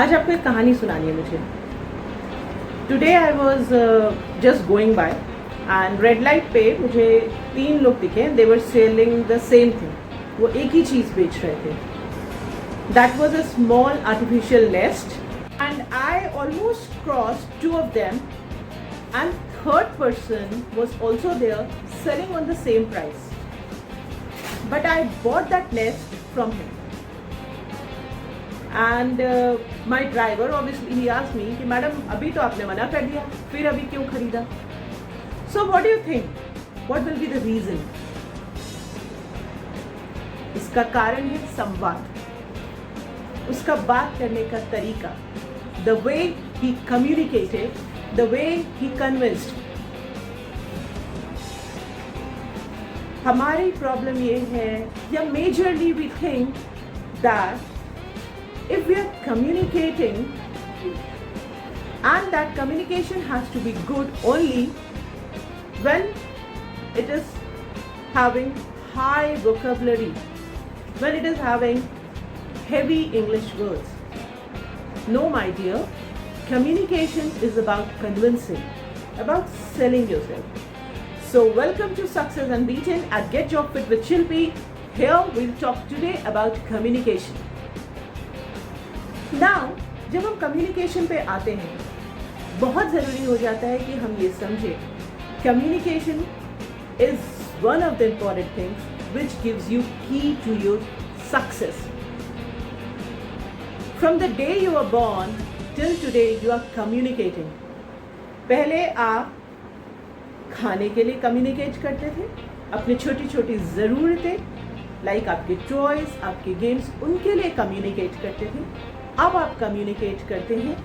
आज आपको एक कहानी सुनानी है मुझे. Today I was just going by and red light पे मुझे 3 लोग दिखे. They were selling the same thing. वो एक ही चीज़ बेच रहे थे. That was a small artificial nest and I almost cross 2 of them and third person was also there selling on the same price. But I bought that nest from him. And my driver obviously he asked me कि madam अभी तो आपने मना कर दिया, फिर अभी क्यों खरीदा? So what do you think? What will be the reason? इसका कारण है संवाद. उसका बात करने का तरीका. The way he communicated, the way he convinced. हमारी प्रॉब्लम ये है या majorly we think that if we are communicating and that communication has to be good only when it is having high vocabulary, when it is having heavy English words. No, my dear, communication is about convincing, about selling yourself. So welcome to Success Unbeaten at Get Job Fit with Shilpi. Here we'll talk today about communication. Now, जब हम communication पे आते हैं बहुत ज़रूरी हो जाता है कि हम ये समझें communication is one of the important things which gives you key to your success. From the day you are born till today you are communicating. पहले आप खाने के लिए कम्युनिकेट करते थे, अपनी छोटी छोटी ज़रूरतें लाइक आपके टॉयज़, आपके गेम्स, उनके लिए कम्युनिकेट करते थे. अब आप कम्युनिकेट करते हैं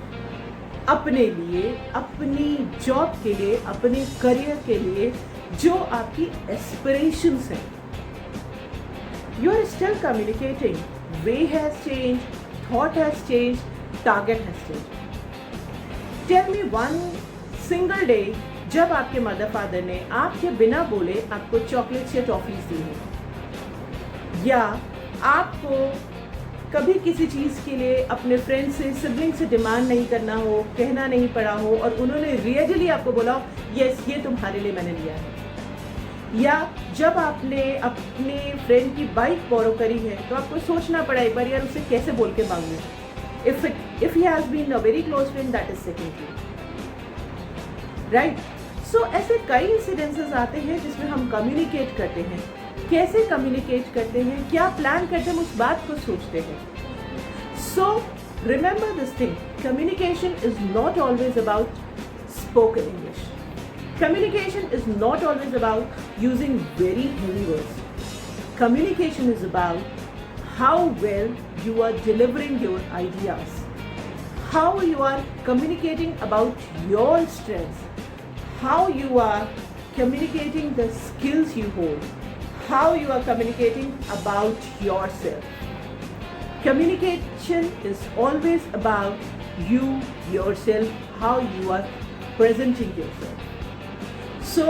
अपने लिए, अपनी जॉब के लिए, अपने करियर के लिए, जो आपकी एस्पिरेशंस हैं. You are still communicating. Way has change, thought has change, target has change. Tell me one single day जब आपके मदर फादर ने आपके बिना बोले आपको चॉकलेट्स या टॉफीज दी हो, या आपको कभी किसी चीज़ के लिए अपने फ्रेंड से, सिबलिंग से डिमांड नहीं करना हो, कहना नहीं पड़ा हो और उन्होंने रियली आपको बोला हो यस ये तुम्हारे लिए मैंने लिया है. या जब आपने अपने फ्रेंड की बाइक बोरो करी है तो आपको सोचना पड़ा एक बार यार उसे कैसे बोल के मांगूं. If he has been a very close friend that is secondary, right. So ऐसे कई इंसिडेंसेस आते हैं जिसमें हम कम्युनिकेट करते हैं. कैसे कम्युनिकेट करते हैं, क्या प्लान करते हैं, हम उस बात को सोचते हैं. So remember this thing, communication is not always about spoken English. Communication is not always about using very heavy words. Communication is about how well you are delivering your ideas, how you are communicating about your strengths, how you are communicating the skills you hold, how you are communicating about yourself. Communication is always about you, yourself, how you are presenting yourself. So,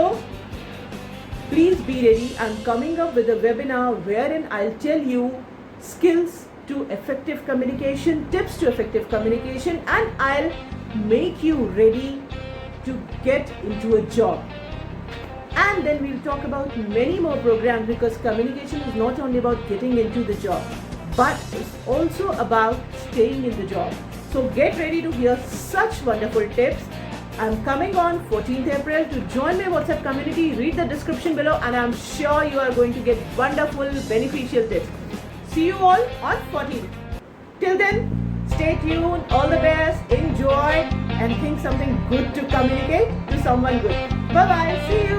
please be ready. I'm coming up with a webinar wherein I'll tell you skills to effective communication, tips to effective communication, and I'll make you ready to get into a job. And then we'll talk about many more programs, because communication is not only about getting into the job but it's also about staying in the job. So get ready to hear such wonderful tips. I'm coming on 14th April. To join my WhatsApp community, read the description below and I'm sure you are going to get wonderful beneficial tips. See you all on 14th. Till then, stay tuned, all the best, enjoy and think something good to communicate to someone good. Bye bye, see you.